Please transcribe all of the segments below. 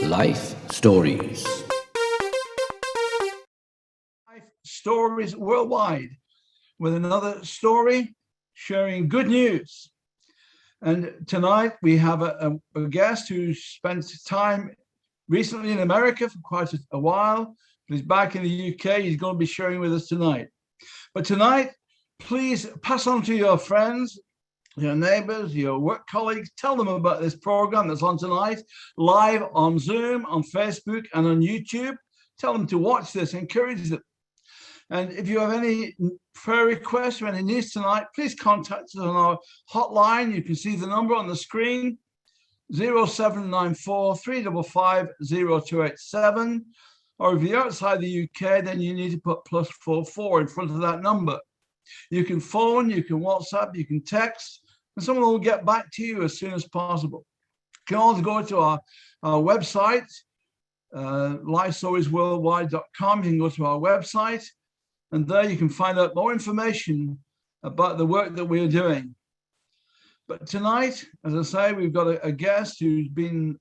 Life Stories. Life Stories worldwide with another story sharing good news. And tonight we have a guest who spent time recently in America for quite a while, but he's back in the UK. He's going to be sharing with us tonight. But tonight, please pass on to your friends, your neighbors, your work colleagues. Tell them about this program that's on tonight, live on Zoom, on Facebook, and on YouTube. Tell them to watch this, encourage them. And if you have any prayer requests or any needs tonight, please contact us on our hotline. You can see the number on the screen, 0794 355 0287. Or if you're outside the UK, then you need to put +44 in front of that number. You can phone, you can WhatsApp, you can text, and someone will get back to you as soon as possible. You can also go to our website, lifestoriesworldwide.com. You can go to our website, and there you can find out more information about the work that we're doing. But tonight, as I say, we've got a guest who's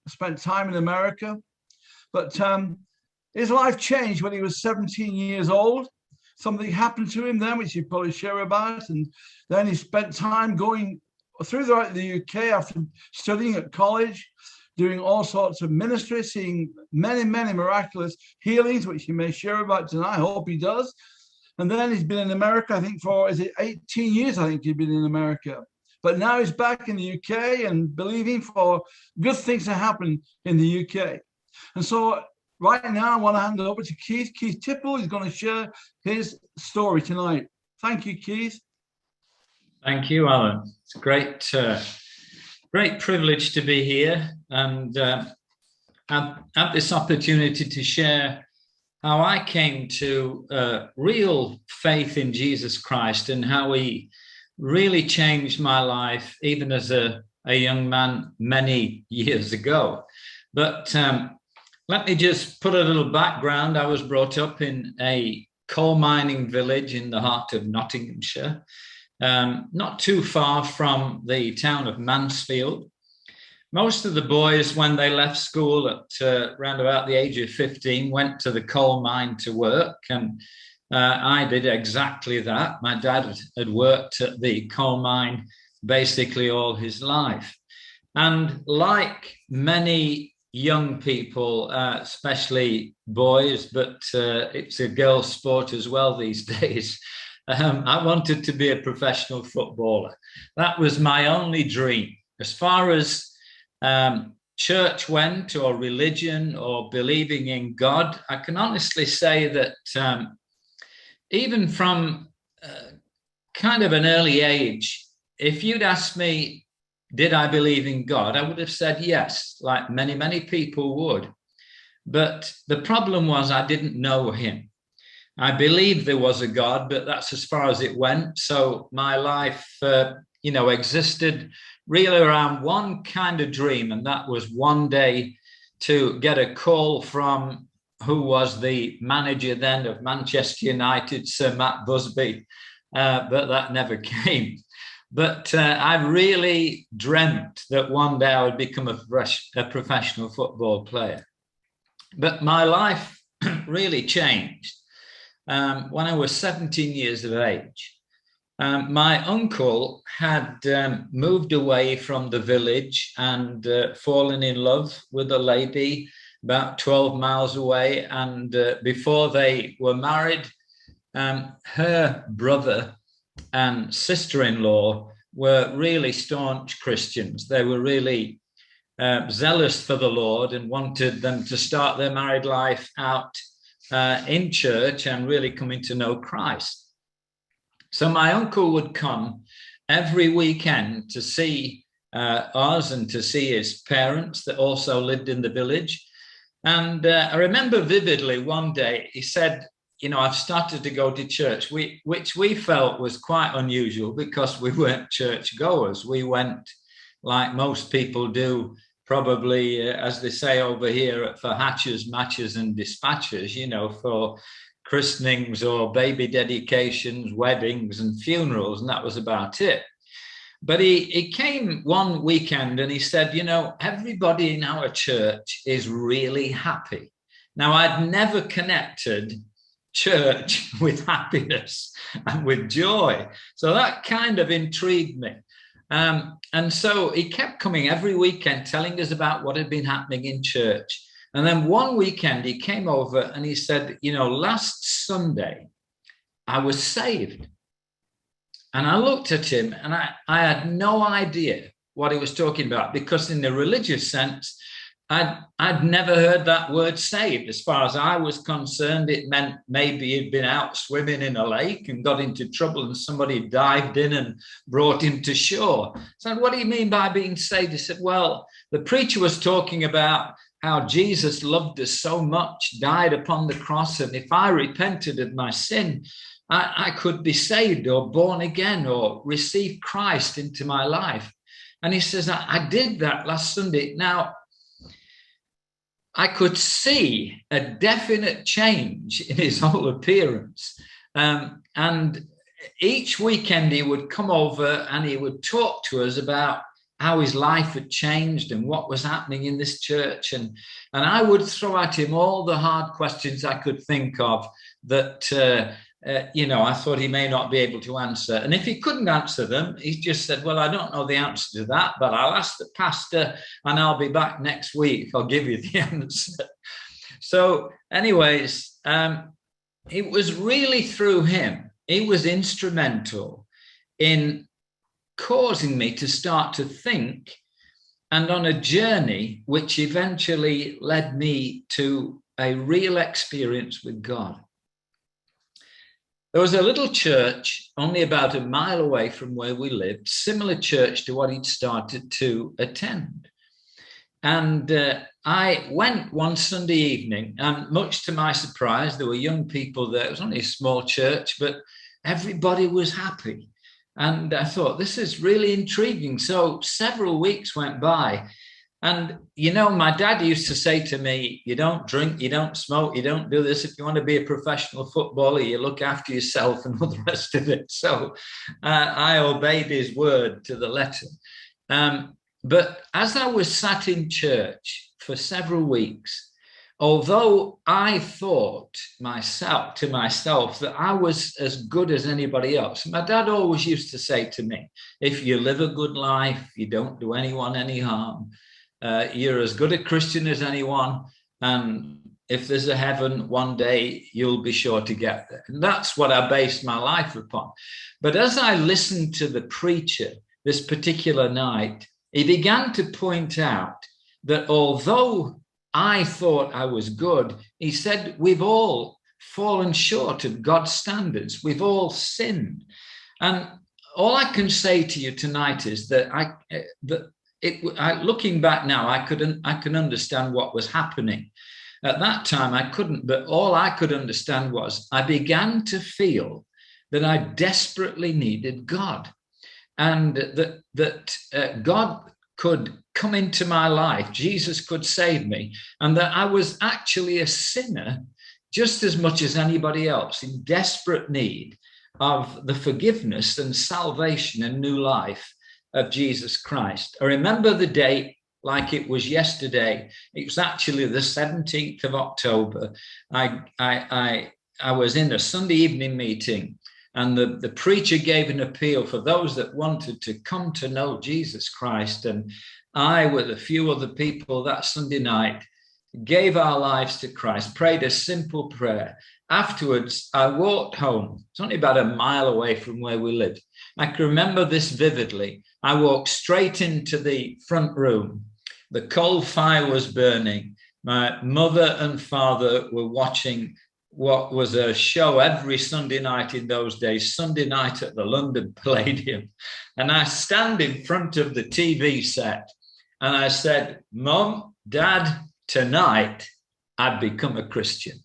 spent time in America, but his life changed when he was 17 years old. Something happened to him then, which he'd probably share about. And then he spent time going throughout the UK after studying at college, doing all sorts of ministry, seeing many, many miraculous healings, which he may share about tonight. I hope he does. And then he's been in America, I think, for 18 years, I think he'd been in America. But now he's back in the UK and believing for good things to happen in the UK. And so right now, I want to hand it over to Keith Tipple. He's going to share his story tonight. Thank you, Keith. Thank you, Alan. It's a great privilege to be here and have this opportunity to share how I came to real faith in Jesus Christ and how he really changed my life, even as a young man many years ago. But let me just put a little background. I was brought up in a coal mining village in the heart of Nottinghamshire, not too far from the town of Mansfield. Most of the boys, when they left school at around about the age of 15, went to the coal mine to work, and I did exactly that. My dad had worked at the coal mine basically all his life. And like many young people, especially boys, but it's a girls' sport as well these days. I wanted to be a professional footballer. That was my only dream. As far as church went, or religion, or believing in God, I can honestly say that even from kind of an early age, if you'd asked me, did I believe in God? I would have said yes, like many, many people would. But the problem was I didn't know him. I believed there was a God, but that's as far as it went. So my life, existed really around one kind of dream, and that was one day to get a call from who was the manager then of Manchester United, Sir Matt Busby, but that never came. But I really dreamt that one day I would become a professional football player. But my life really changed when I was 17 years of age. My uncle had moved away from the village and fallen in love with a lady about 12 miles away. And before they were married, her brother and sister-in-law were really staunch Christians. They were really zealous for the Lord and wanted them to start their married life out in church and really coming to know Christ. So my uncle would come every weekend to see us and to see his parents that also lived in the village. And I remember vividly one day he said, I've started to go to church, which we felt was quite unusual because we weren't church goers. We went like most people do, probably, as they say over here, for hatches, matches and dispatches, for christenings or baby dedications, weddings and funerals, and that was about it. But he came one weekend and he said, you know, everybody in our church is really happy. Now, I'd never connected church with happiness and with joy. So that kind of intrigued me. And so he kept coming every weekend telling us about what had been happening in church. And then one weekend he came over and he said, you know, last Sunday I was saved. And I looked at him and I had no idea what he was talking about, because in the religious sense, I'd never heard that word saved. As far as I was concerned, it meant maybe he'd been out swimming in a lake and got into trouble and somebody dived in and brought him to shore. So what do you mean by being saved? He said, well, the preacher was talking about how Jesus loved us so much, died upon the cross, and if I repented of my sin, I could be saved or born again or receive Christ into my life. And he says, I did that last Sunday. Now, I could see a definite change in his whole appearance. And each weekend he would come over and he would talk to us about how his life had changed and what was happening in this church. And I would throw at him all the hard questions I could think of that, you know, I thought he may not be able to answer. And if he couldn't answer them, he just said, well, I don't know the answer to that, but I'll ask the pastor and I'll be back next week. I'll give you the answer. So anyways, it was really through him. He was instrumental in causing me to start to think, and on a journey which eventually led me to a real experience with God. There was a little church only about a mile away from where we lived, similar church to what he'd started to attend. And I went one Sunday evening, and much to my surprise, there were young people there. It was only a small church, but everybody was happy. And I thought, this is really intriguing. So several weeks went by. And, you know, my dad used to say to me, you don't drink, you don't smoke, you don't do this. If you want to be a professional footballer, you look after yourself and all the rest of it. So I obeyed his word to the letter. But as I was sat in church for several weeks, although I thought to myself that I was as good as anybody else, my dad always used to say to me, if you live a good life, you don't do anyone any harm, you're as good a Christian as anyone, and if there's a heaven, one day you'll be sure to get there. And that's what I based my life upon. But as I listened to the preacher this particular night, he began to point out that although I thought I was good, he said, we've all fallen short of God's standards. We've all sinned. And all I can say to you tonight is that looking back now, I can understand what was happening. At that time, I couldn't, but all I could understand was I began to feel that I desperately needed God, and that God could come into my life, Jesus could save me, and that I was actually a sinner just as much as anybody else, in desperate need of the forgiveness and salvation and new life of Jesus Christ. I remember the date like it was yesterday. It was actually the 17th of October. I was in a Sunday evening meeting, and the preacher gave an appeal for those that wanted to come to know Jesus Christ. And I, with a few other people that Sunday night, gave our lives to Christ, prayed a simple prayer. Afterwards, I walked home. It's only about a mile away from where we lived. I can remember this vividly. I walked straight into the front room. The coal fire was burning. My mother and father were watching what was a show every Sunday night in those days, Sunday night at the London Palladium. And I stand in front of the TV set and I said, Mum, Dad, tonight I'd become a Christian.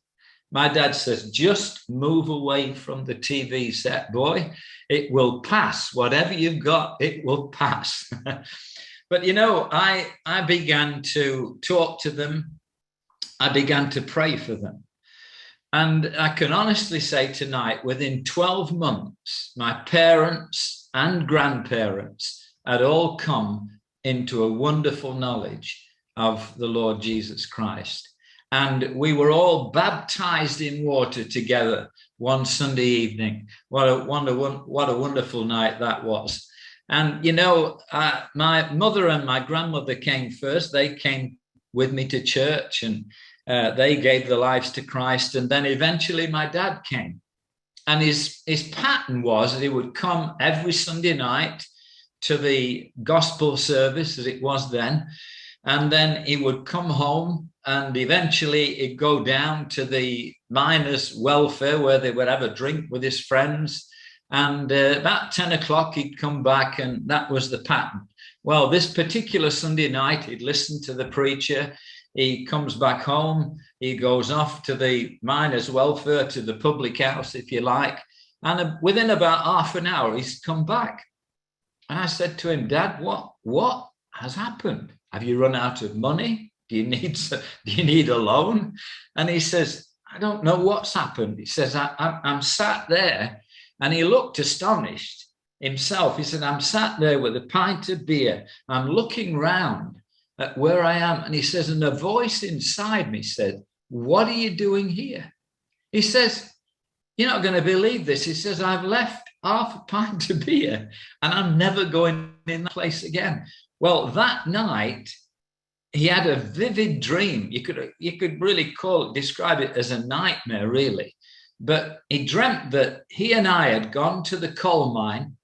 My dad says, just move away from the TV set, boy. It will pass. Whatever you've got, it will pass. But, you know, I began to talk to them. I began to pray for them. And I can honestly say tonight, within 12 months, my parents and grandparents had all come into a wonderful knowledge of the Lord Jesus Christ. And we were all baptized in water together one Sunday evening. What a wonderful night that was. And, you know, my mother and my grandmother came first. They came with me to church, and they gave their lives to Christ. And then eventually my dad came. And his pattern was that he would come every Sunday night to the gospel service, as it was then. And then he would come home, and eventually he'd go down to the miners' welfare where they would have a drink with his friends. And about 10 o'clock, he'd come back, and that was the pattern. Well, this particular Sunday night, he'd listen to the preacher. He comes back home. He goes off to the miners' welfare, to the public house, if you like. And within about half an hour, he's come back. And I said to him, Dad, what has happened? Have you run out of money? Do you need a loan? And he says, I don't know what's happened. He says, I'm sat there. And he looked astonished himself. He said, I'm sat there with a pint of beer. I'm looking round at where I am. And he says, and a voice inside me said, what are you doing here? He says, you're not going to believe this. He says, I've left half a pint of beer and I'm never going in that place again. Well, that night, he had a vivid dream. You could really describe it as a nightmare, really. But he dreamt that he and I had gone to the coal mine,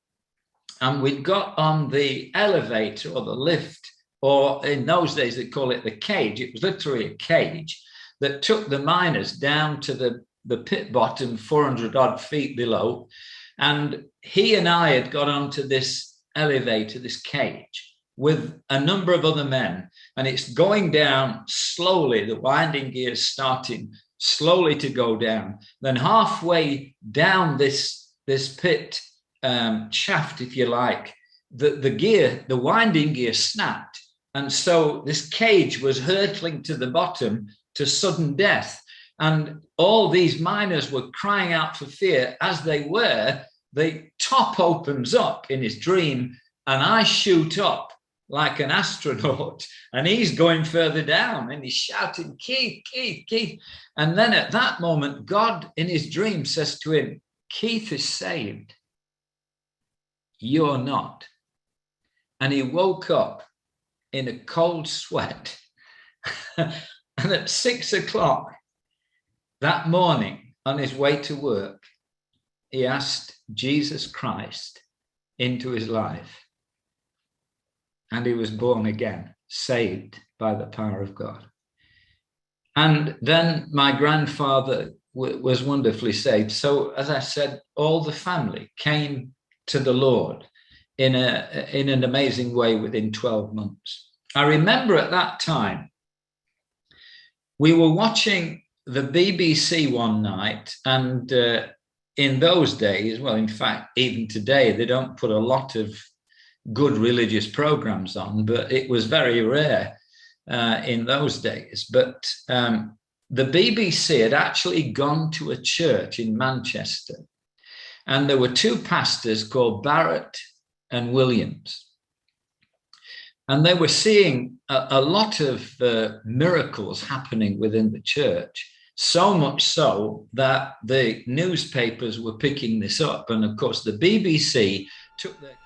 and we'd got on the elevator or the lift, or in those days they call it the cage. It was literally a cage that took the miners down to the pit bottom, 400 odd feet below. And he and I had got onto this elevator, this cage, with a number of other men, and it's going down slowly. The winding gear is starting slowly to go down. Then halfway down this pit shaft, if you like, the winding gear snapped, and so this cage was hurtling to the bottom to sudden death. And all these miners were crying out for fear. As they were, the top opens up in his dream, and I shoot up like an astronaut, and he's going further down, and he's shouting, Keith, Keith, Keith. And then at that moment, God in his dream says to him, Keith is saved. You're not. And he woke up in a cold sweat. And at 6 o'clock that morning, on his way to work, he asked Jesus Christ into his life. And he was born again, saved by the power of God. And then my grandfather was wonderfully saved. So, as I said, all the family came to the Lord in an amazing way within 12 months. I remember at that time, we were watching the BBC one night, and in those days, well, in fact, even today, they don't put a lot of good religious programs on, but it was very rare in those days. But the BBC had actually gone to a church in Manchester, and there were two pastors called Barrett and Williams, and they were seeing a lot of miracles happening within the church, so much so that the newspapers were picking this up. And of course, the BBC took their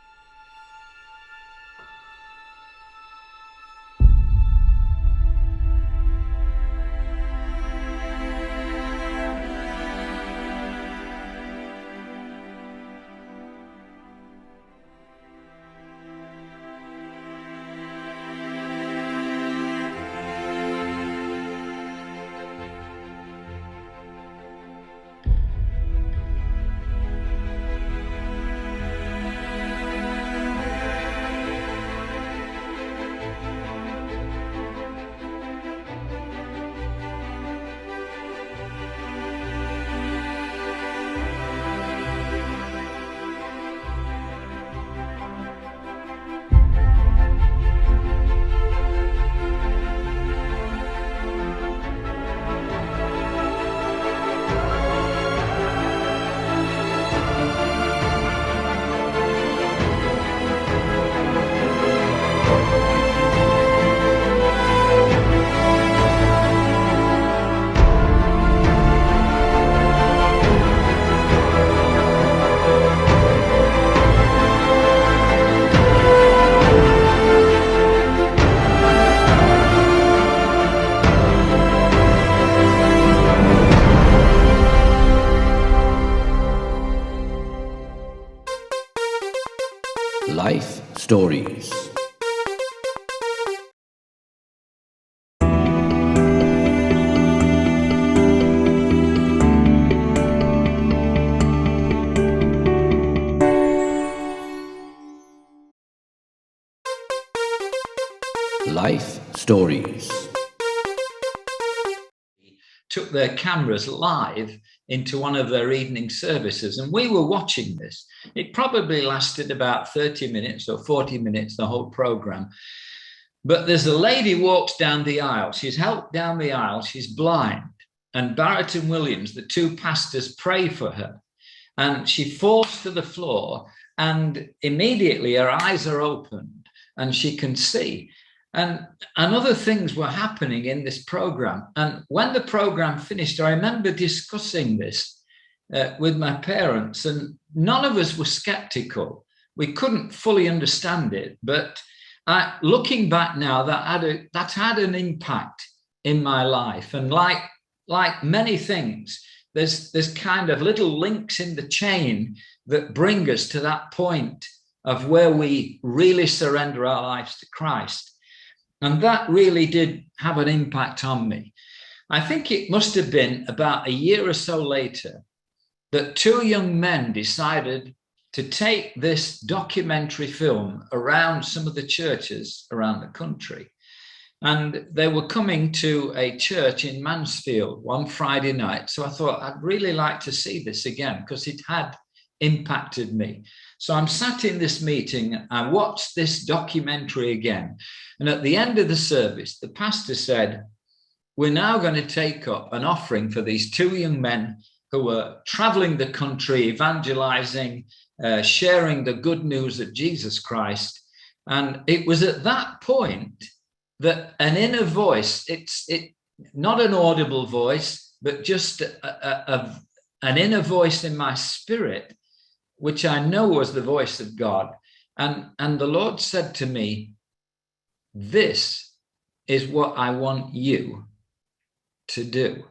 Stories. Life Stories. Took their cameras live into one of their evening services, and we were watching this. It probably lasted about 30 minutes or 40 minutes, the whole program. But there's a lady walks down the aisle. She's helped down the aisle. She's blind. And Barrett and Williams, the two pastors, pray for her. And she falls to the floor, and immediately her eyes are opened and she can see. And other things were happening in this program. And when the program finished, I remember discussing this with my parents, and none of us were skeptical. We couldn't fully understand it. But looking back now, that had an impact in my life. And like many things, there's kind of little links in the chain that bring us to that point of where we really surrender our lives to Christ. And that really did have an impact on me. I think it must have been about a year or so later that two young men decided to take this documentary film around some of the churches around the country. And they were coming to a church in Mansfield one Friday night. So I thought I'd really like to see this again because it had impacted me. So I'm sat in this meeting, I watched this documentary again. And at the end of the service, the pastor said, we're now going to take up an offering for these two young men who were traveling the country, evangelizing, sharing the good news of Jesus Christ. And it was at that point that an inner voice, it's not an audible voice, but just an inner voice in my spirit, which I know was the voice of God. And the Lord said to me, this is what I want you to do.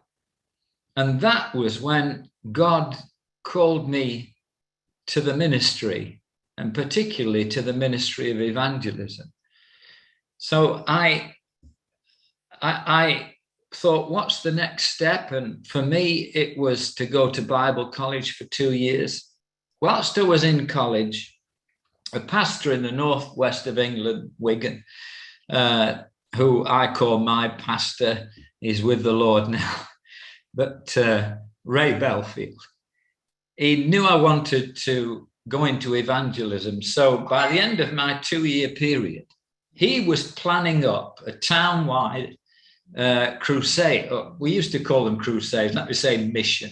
And that was when God called me to the ministry, and particularly to the ministry of evangelism. So I thought, what's the next step? And for me, it was to go to Bible college for 2 years. Whilst I was in college, a pastor in the northwest of England, Wigan, who I call my pastor, is with the Lord now, but Ray Belfield, he knew I wanted to go into evangelism. So by the end of my 2-year period, he was planning up a town-wide crusade. We used to call them crusades, let me say mission,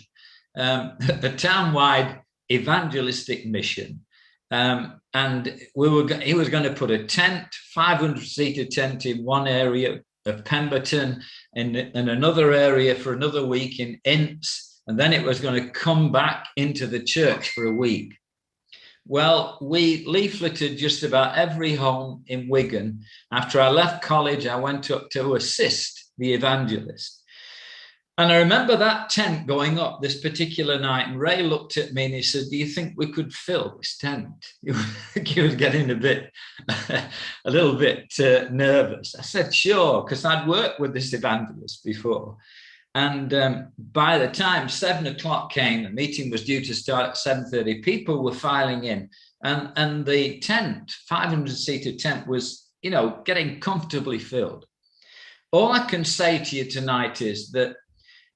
a town-wide evangelistic mission. And he was going to put a tent, 500-seater tent in one area of Pemberton, in another area for another week in Ince, and then it was going to come back into the church for a week. Well, we leafleted just about every home in Wigan. After I left college, I went up to assist the evangelist. And I remember that tent going up this particular night, and Ray looked at me and he said, do you think we could fill this tent? He was getting a little bit nervous. I said, sure, because I'd worked with this evangelist before. And by the time 7 o'clock came, the meeting was due to start at 7:30, people were filing in. And the tent, 500-seater tent, was, getting comfortably filled. All I can say to you tonight is that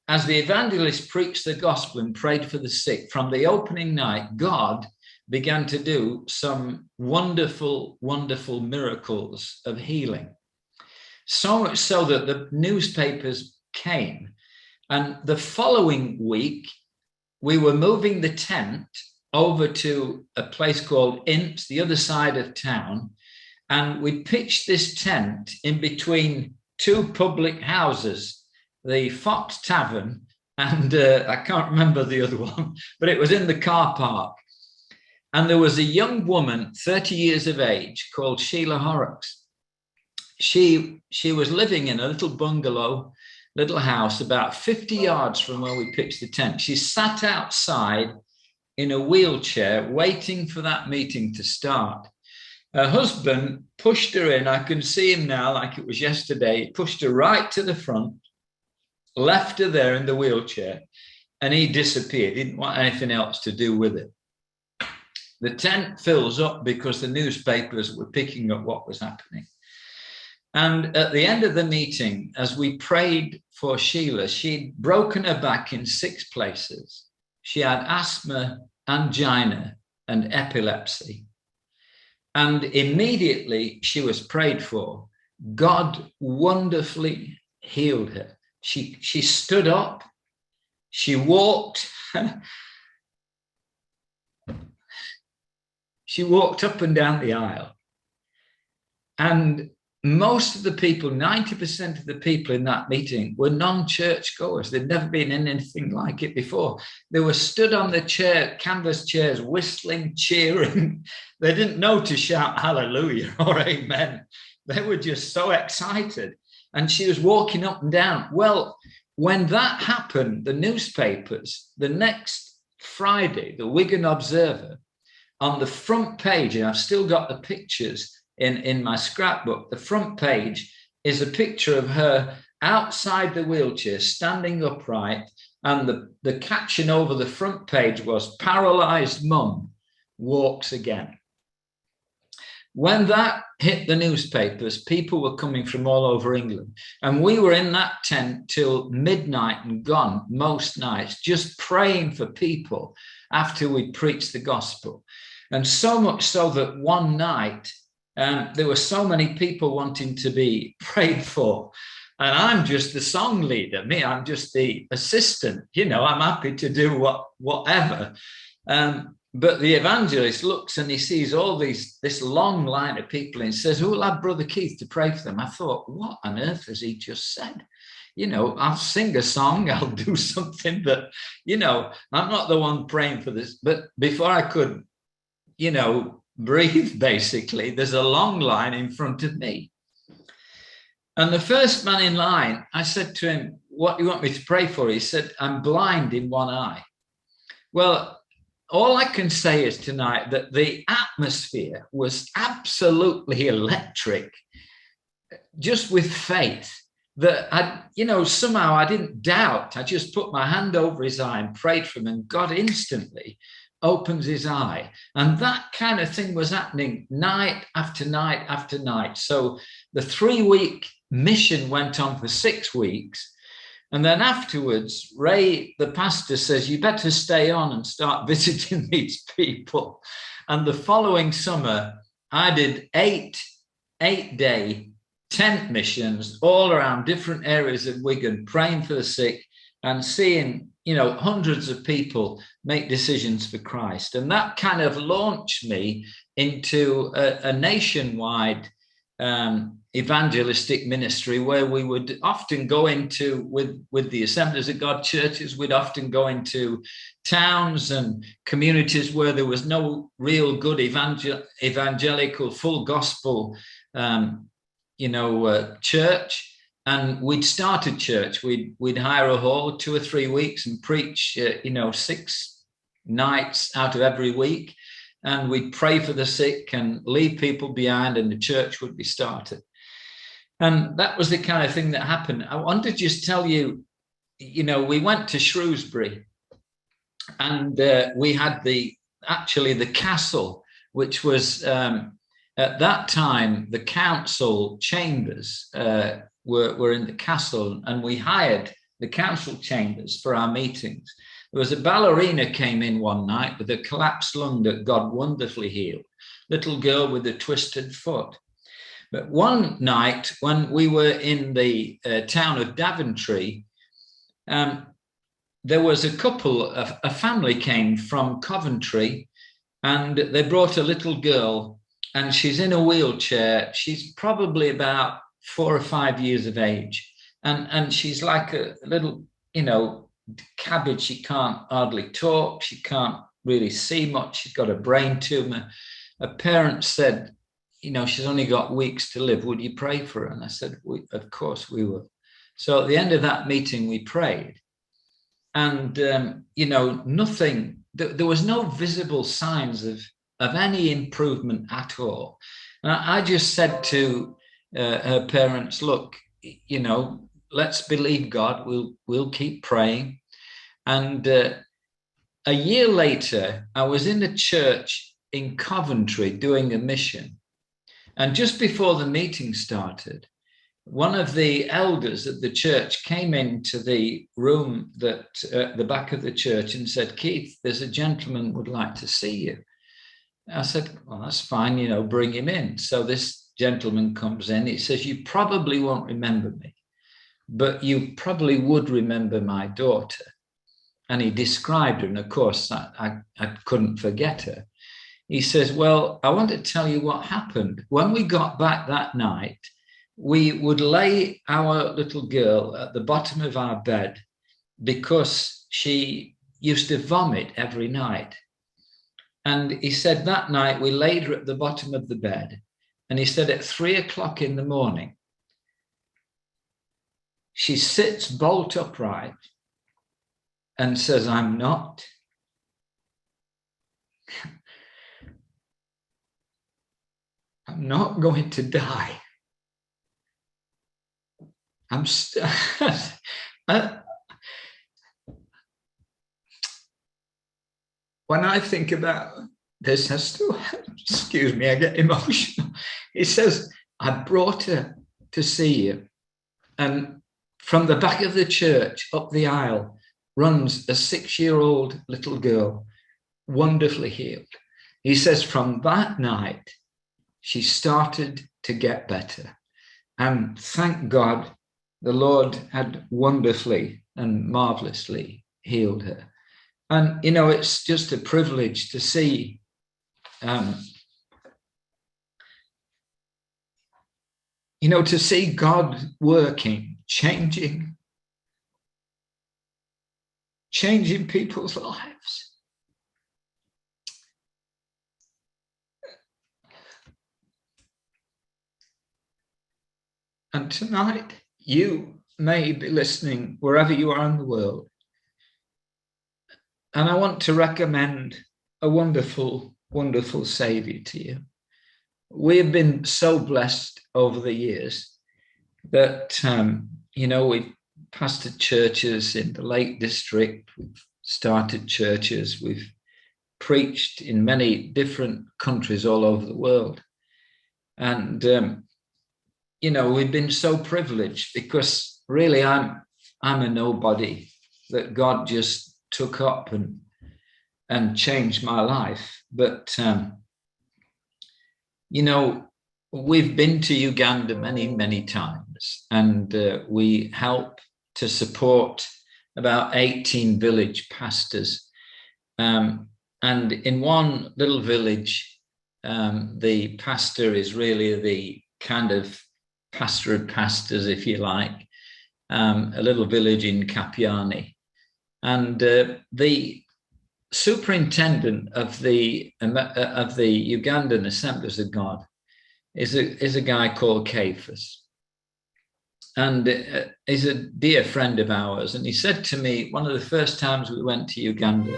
as the evangelist preached the gospel and prayed for the sick, from the opening night, God began to do some wonderful, wonderful miracles of healing. So much so that the newspapers came. And the following week, we were moving the tent over to a place called Ince, the other side of town. And we pitched this tent in between two public houses, the Fox Tavern, and I can't remember the other one, but it was in the car park. And there was a young woman, 30 years of age, called Sheila Horrocks. She was living in a little bungalow, little house, about 50 yards from where we pitched the tent. She sat outside in a wheelchair, waiting for that meeting to start. Her husband pushed her in. I can see him now like it was yesterday. He pushed her right to the front, left her there in the wheelchair, and he disappeared. He didn't want anything else to do with it. The tent fills up because the newspapers were picking up what was happening. And at the end of the meeting, as we prayed for Sheila, she'd broken her back in 6 places. She had asthma, angina, and epilepsy. And immediately she was prayed for. God wonderfully healed her. She stood up, she walked, she walked up and down the aisle. And most of the people, 90% of the people in that meeting were non-church goers. They'd never been in anything like it before. They were stood on the canvas chairs, whistling, cheering. They didn't know to shout hallelujah or amen. They were just so excited. And she was walking up and down. Well, when that happened, the newspapers, the next Friday, the Wigan Observer, on the front page, and I've still got the pictures in my scrapbook, the front page is a picture of her outside the wheelchair, standing upright, and the caption over the front page was, "Paralyzed mum walks again." When that hit the newspapers, people were coming from all over England, and we were in that tent till midnight and gone most nights, just praying for people after we preached the gospel. And so much so that one night, there were so many people wanting to be prayed for. And I'm just the song leader. I'm just the assistant. I'm happy to do whatever. But the evangelist looks and he sees all this long line of people and says, "Who'll have Brother Keith to pray for them?" I thought, what on earth has he just said? I'll sing a song, I'll do something, but, I'm not the one praying for this. But before I could, breathe, basically, there's a long line in front of me. And the first man in line, I said to him, "What do you want me to pray for?" He said, "I'm blind in one eye." Well, all I can say is tonight that the atmosphere was absolutely electric, just with faith that somehow I didn't doubt. I just put my hand over his eye and prayed for him, and God instantly opens his eye. And that kind of thing was happening night after night after night. So the 3-week mission went on for 6 weeks. And then afterwards, Ray, the pastor, says, "You better stay on and start visiting these people." And the following summer, I did 8-day tent missions all around different areas of Wigan, praying for the sick and seeing hundreds of people make decisions for Christ. And that kind of launched me into a nationwide evangelistic ministry, where we would often go into, with the Assemblies of God churches, we'd often go into towns and communities where there was no real good evangelical, full gospel, church. And we'd start a church. We'd hire a hall 2 or 3 weeks and preach, 6 nights out of every week. And we'd pray for the sick and leave people behind, and the church would be started. And that was the kind of thing that happened. I want to just tell you, we went to Shrewsbury, and we had the castle, which was at that time the council chambers. Were in the castle, and we hired the council chambers for our meetings. There was a ballerina came in one night with a collapsed lung that God wonderfully healed. Little girl with a twisted foot. But one night when we were in the town of Daventry, there was a family came from Coventry, and they brought a little girl, and she's in a wheelchair. She's probably about 4 or 5 years of age, and she's like a little, cabbage. She can't hardly talk. She can't really see much. She's got a brain tumor. Her parents said, she's only got weeks to live. Would you pray for her? And I said, of course we will. So at the end of that meeting, we prayed, and nothing. There was no visible signs of any improvement at all. And I just said to her parents, look, you know, let's believe God. We'll keep praying. And a year later, I was in a church in Coventry doing a mission. And just before the meeting started, one of the elders at the church came into the room that the back of the church and said, Keith, there's a gentleman would like to see you. I said, well, that's fine, you know, bring him in. So this gentleman comes in. He says, you probably won't remember me, but you probably would remember my daughter. And he described her. And of course, I couldn't forget her. He says, well, I want to tell you what happened. When we got back that night, we would lay our little girl at the bottom of our bed because she used to vomit every night. And he said that night we laid her at the bottom of the bed. And he said at 3:00 in the morning, she sits bolt upright and says, I'm not. I'm not going to die. When I think about this, excuse me, I get emotional. He says, I brought her to see you. And from the back of the church up the aisle runs a 6-year-old little girl, wonderfully healed. He says, from that night, she started to get better. And thank God, the Lord had wonderfully and marvelously healed her. And, you know, it's just a privilege to see to see God working, changing people's lives. And tonight, you may be listening wherever you are in the world. And I want to recommend a wonderful, wonderful Savior to you. We have been so blessed over the years that, we've pastored churches in the Lake District, we've started churches, we've preached in many different countries all over the world. And, we've been so privileged because really I'm a nobody that God just took up and changed my life. But, we've been to Uganda many, many times, and we help to support about 18 village pastors. And in one little village, the pastor is really the kind of pastor of pastors, if you like, a little village in Kapiani. And the superintendent of the Ugandan Assemblies of God is a guy called Cephas. And he's a dear friend of ours. And he said to me, one of the first times we went to Uganda,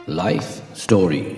Life Stories.